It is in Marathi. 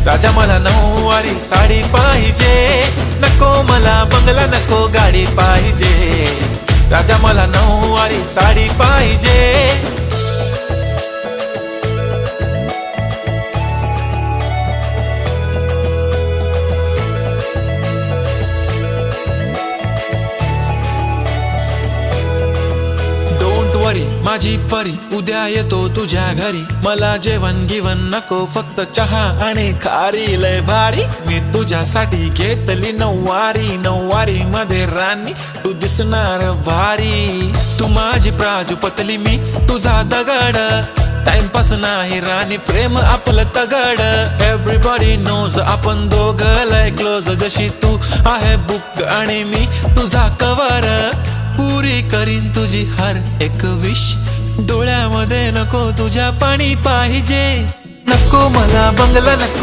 राजा मला नऊवारी साडी पाहिजे, नको मला बंगला नको गाडी पाहिजे। राजा मला नऊवारी साडी पाहिजे। माझी परी उद्या येतो तुझ्या घरी, मला जेवण गिवण नको फक्त चहा आणि खारी लय भारी। मी तुझ्यासाठी घेतली नऊवारी, नऊवारी मध्ये राणी तू दिसणार भारी। तू माझी प्राजूपतली मी तुझा दगड, टाइमपास नाही राणी प्रेम आपलं तगड। एव्हरीबॉडी नोज आपण दोघं लय क्लोज, जशी तू आहे बुक आणि मी तुझा कवर। पुरी करीन तुझी हर एक विश, डोळ्यामध्ये नको तुझ्या पाणी पाहिजे। नको मला बंगला नको